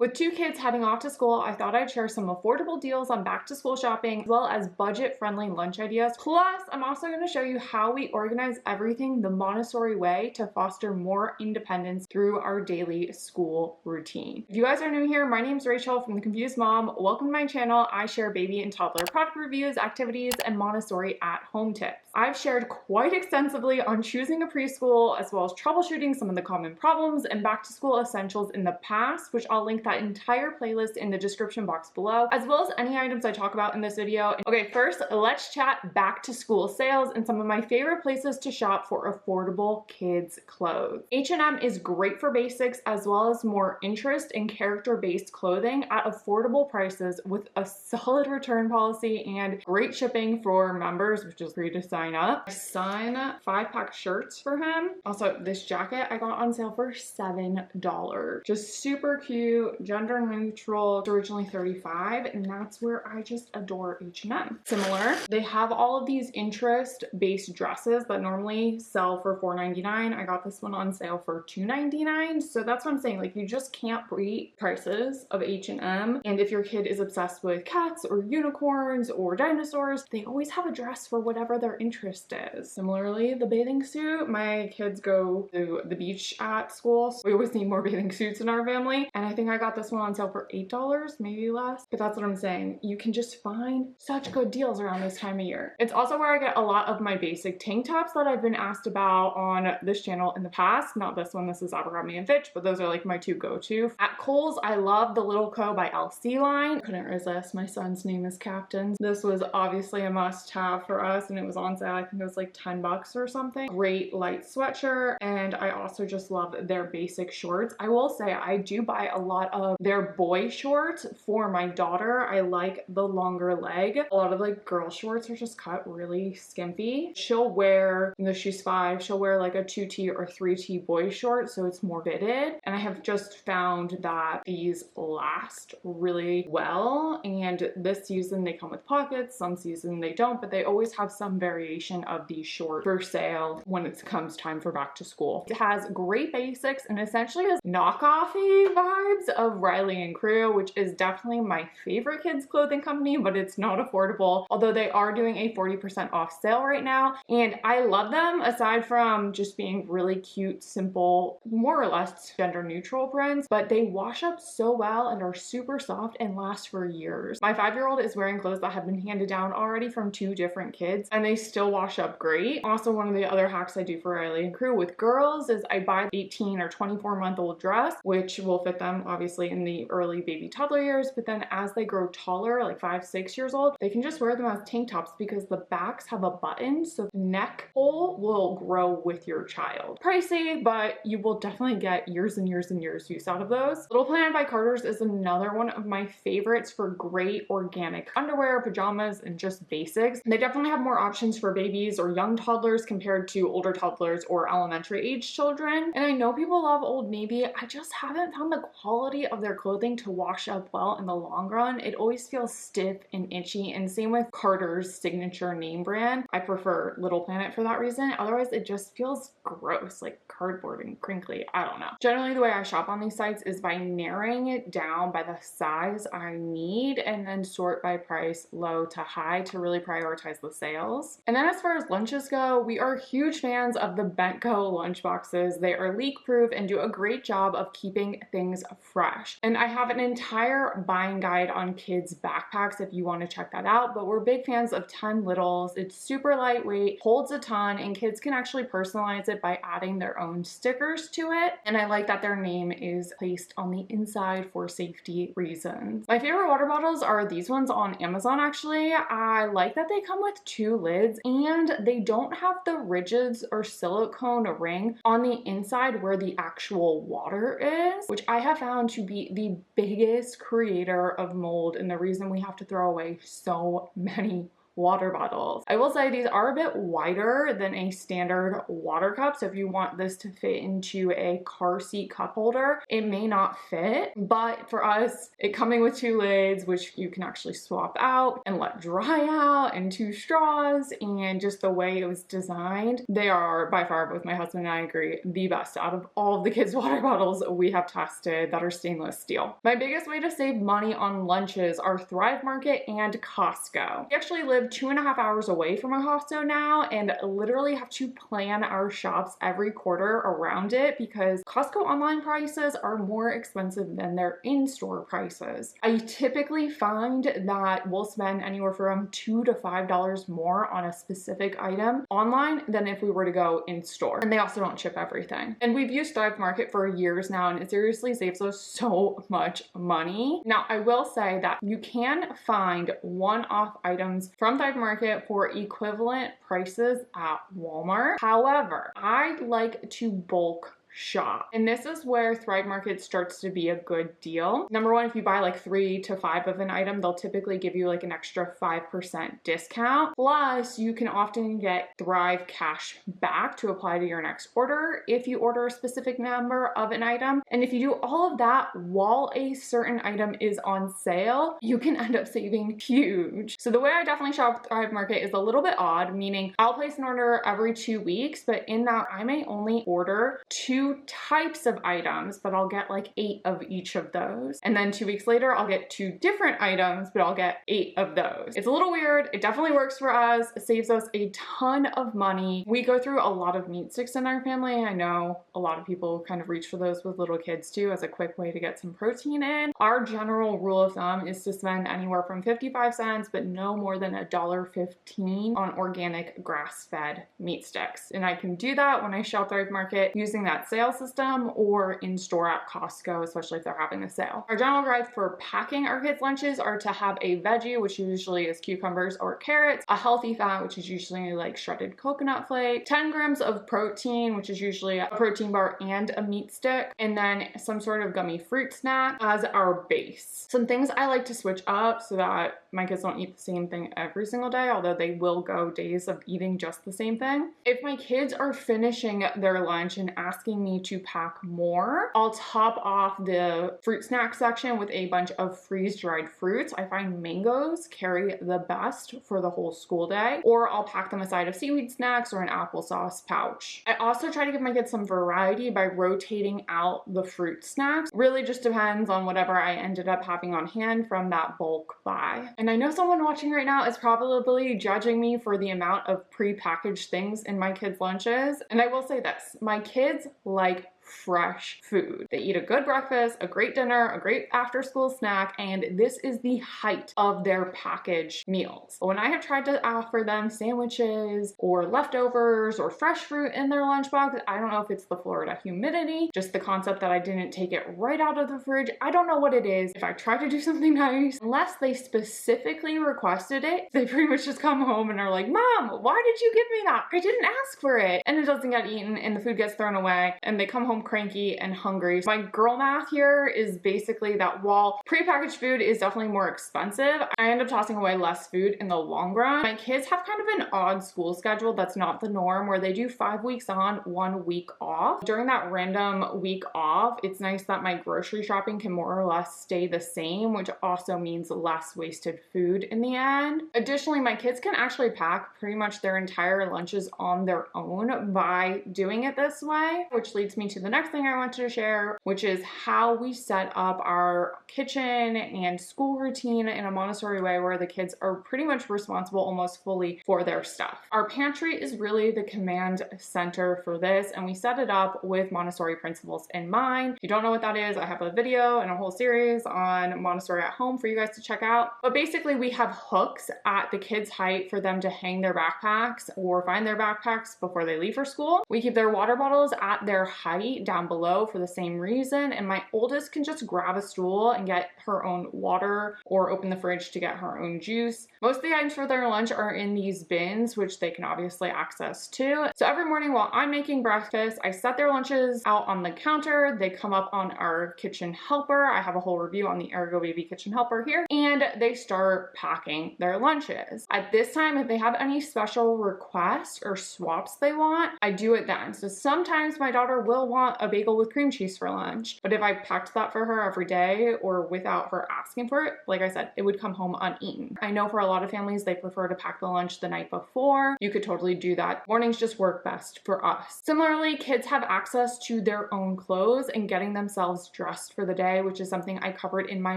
With 2 kids heading off to school, I thought I'd share some affordable deals on back to school shopping, as well as budget-friendly lunch ideas. Plus, I'm also going to show you how we organize everything the Montessori way to foster more independence through our daily school routine. If you guys are new here, my name's Rachel from The Confused Mom. Welcome to my channel. I share baby and toddler product reviews, activities, and Montessori at home tips. I've shared quite extensively on choosing a preschool, as well as troubleshooting some of the common problems and back to school essentials in the past, which I'll link that entire playlist in the description box below, as well as any items I talk about in this video. Okay, first, let's chat back to school sales and some of my favorite places to shop for affordable kids clothes. H&M is great for basics, as well as more interest and character-based clothing at affordable prices with a solid return policy and great shipping for members, which is free to sign up. My son, 5-pack shirts for him. Also, this jacket I got on sale for $7. Just super cute, gender neutral. It's originally $35, and that's where I just adore H&M. Similar, they have all of these interest-based dresses that normally sell for $4.99. I got this one on sale for $2.99. So that's what I'm saying. Like, you just can't beat prices of H&M. And if your kid is obsessed with cats or unicorns or dinosaurs, they always have a dress for whatever their interest is. Similarly, the bathing suit. My kids go to the beach at school, so we always need more bathing suits in our family. And I think I got this one on sale for $8, maybe less. But that's what I'm saying. You can just find such good deals around this time of year. It's also where I get a lot of my basic tank tops that I've been asked about on this channel in the past. Not this one, this is Abercrombie and Fitch, but those are like my two go-to. At Kohl's, I love the Little Co by LC line. Couldn't resist. My son's name is Captain. This was obviously a must-have for us, and it was on sale. I think it was like $10 or something. Great light sweatshirt, and I also just love their basic shorts. I will say I do buy a lot of their boy shorts for my daughter. I like the longer leg. A lot of like girl shorts are just cut really skimpy. She'll wear, you know, she's 5, she'll wear like a 2T or 3T boy short, so it's more fitted. And I have just found that these last really well, and this season they come with pockets, some season they don't, but they always have some variation of these shorts for sale when it comes time for back to school. It has great basics and essentially has knockoffy vibes of Riley and Crew, which is definitely my favorite kids clothing company, but it's not affordable, although they are doing a 40% off sale right now. And I love them aside from just being really cute, simple, more or less gender neutral prints, but they wash up so well and are super soft and last for years. My 5-year-old is wearing clothes that have been handed down already from 2 different kids, and they still wash up great. Also, one of the other hacks I do for Riley and Crew with girls is I buy 18 or 24-month-old dress, which will fit them obviously in the early baby toddler years, but then as they grow taller, like 5-6 years old, they can just wear them as tank tops because the backs have a button, so the neck hole will grow with your child. Pricey, but you will definitely get years and years and years use out of those. Little Planet by Carter's is another one of my favorites for great organic underwear, pajamas, and just basics. They definitely have more options for babies or young toddlers compared to older toddlers or elementary age children. And I know people love Old Navy. I just haven't found the quality of their clothing to wash up well in the long run. It always feels stiff and itchy, and same with Carter's signature name brand. I prefer Little Planet for that reason. Otherwise, it just feels gross, like cardboard and crinkly. I don't know. Generally, the way I shop on these sites is by narrowing it down by the size I need and then sort by price low to high to really prioritize the sales. And then as far as lunches go, we are huge fans of the Bentco lunch boxes. They are leak proof and do a great job of keeping things fresh. And I have an entire buying guide on kids backpacks if you want to check that out, but we're big fans of 10 Littles. It's super lightweight, holds a ton, and kids can actually personalize it by adding their own stickers to it. And I like that their name is placed on the inside for safety reasons. My favorite water bottles are these ones on Amazon actually. I like that they come with 2 lids and they don't have the rigids or silicone ring on the inside where the actual water is, which I have found to be the biggest creator of mold and the reason we have to throw away so many water bottles. I will say these are a bit wider than a standard water cup, so if you want this to fit into a car seat cup holder, it may not fit, but for us, it coming with 2 lids, which you can actually swap out and let dry out, and 2 straws, and just the way it was designed, they are by far, both my husband and I agree, the best out of all of the kids' water bottles we have tested that are stainless steel. My biggest way to save money on lunches are Thrive Market and Costco. We actually live 2.5 hours away from a Costco now and literally have to plan our shops every quarter around it because Costco online prices are more expensive than their in-store prices. I typically find that we'll spend anywhere from $2 to $5 more on a specific item online than if we were to go in store. And they also don't ship everything. And we've used Thrive Market for years now, and it seriously saves us so much money. Now, I will say that you can find one-off items from Thrive Market for equivalent prices at Walmart. However, I like to bulk shop. And this is where Thrive Market starts to be a good deal. Number one, if you buy like 3 to 5 of an item, they'll typically give you like an extra 5% discount. Plus, you can often get Thrive cash back to apply to your next order if you order a specific number of an item. And if you do all of that while a certain item is on sale, you can end up saving huge. So the way I definitely shop Thrive Market is a little bit odd, meaning I'll place an order every 2 weeks, but in that I may only order 2 types of items, but I'll get like 8 of each of those. And then 2 weeks later, I'll get 2 different items, but I'll get 8 of those. It's a little weird. It definitely works for us. It saves us a ton of money. We go through a lot of meat sticks in our family. I know a lot of people kind of reach for those with little kids too as a quick way to get some protein in. Our general rule of thumb is to spend anywhere from 55 cents, but no more than $1.15 on organic grass-fed meat sticks. And I can do that when I shop Thrive Market using that sale system or in store at Costco, especially if they're having a sale. Our general guides for packing our kids' lunches are to have a veggie, which usually is cucumbers or carrots, a healthy fat, which is usually like shredded coconut flake, 10 grams of protein, which is usually a protein bar and a meat stick, and then some sort of gummy fruit snack as our base. Some things I like to switch up so that my kids don't eat the same thing every single day, although they will go days of eating just the same thing. If my kids are finishing their lunch and asking me to pack more, I'll top off the fruit snack section with a bunch of freeze-dried fruits. I find mangoes carry the best for the whole school day, or I'll pack them a side of seaweed snacks or an applesauce pouch. I also try to give my kids some variety by rotating out the fruit snacks. Really just depends on whatever I ended up having on hand from that bulk buy. And I know someone watching right now is probably judging me for the amount of pre-packaged things in my kids' lunches. And I will say this, my kids like fresh food. They eat a good breakfast, a great dinner, a great after school snack, and this is the height of their packaged meals. But when I have tried to offer them sandwiches or leftovers or fresh fruit in their lunchbox, I don't know if it's the Florida humidity, just the concept that I didn't take it right out of the fridge. I don't know what it is. If I try to do something nice, unless they specifically requested it, they pretty much just come home and are like, Mom, why did you give me that? I didn't ask for it. And it doesn't get eaten and the food gets thrown away and they come home cranky and hungry. So my girl math here is basically that while prepackaged food is definitely more expensive, I end up tossing away less food in the long run. My kids have kind of an odd school schedule that's not the norm, where they do 5 weeks on, 1 week off. During that random week off, it's nice that my grocery shopping can more or less stay the same, which also means less wasted food in the end. Additionally, my kids can actually pack pretty much their entire lunches on their own by doing it this way, which leads me to the next thing I wanted to share, which is how we set up our kitchen and school routine in a Montessori way where the kids are pretty much responsible almost fully for their stuff. Our pantry is really the command center for this, and we set it up with Montessori principles in mind. If you don't know what that is, I have a video and a whole series on Montessori at home for you guys to check out. But basically, we have hooks at the kids' height for them to hang their backpacks or find their backpacks before they leave for school. We keep their water bottles at their height eat down below for the same reason, and my oldest can just grab a stool and get her own water or open the fridge to get her own juice. Most of the items for their lunch are in these bins, which they can obviously access too. So every morning while I'm making breakfast, I set their lunches out on the counter. They come up on our kitchen helper. I have a whole review on the Ergo Baby kitchen helper here, and they start packing their lunches. At this time, if they have any special requests or swaps they want, I do it then. So sometimes my daughter will want a bagel with cream cheese for lunch, but if I packed that for her every day or without her asking for it, like I said, it would come home uneaten. I know for a lot of families, they prefer to pack the lunch the night before. You could totally do that. Mornings just work best for us. Similarly, kids have access to their own clothes and getting themselves dressed for the day, which is something I covered in my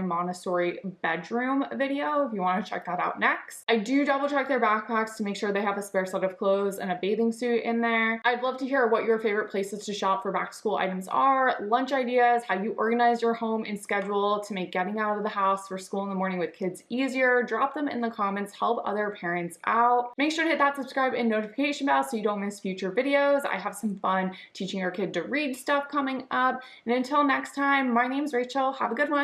Montessori bedroom video, if you want to check that out next. I do double check their backpacks to make sure they have a spare set of clothes and a bathing suit in there. I'd love to hear what your favorite places to shop for back to school items are, lunch ideas, how you organize your home and schedule to make getting out of the house for school in the morning with kids easier. Drop them in the comments, help other parents out. Make sure to hit that subscribe and notification bell so you don't miss future videos. I have some fun teaching your kid to read stuff coming up. And until next time, my name's Rachel. Have a good one.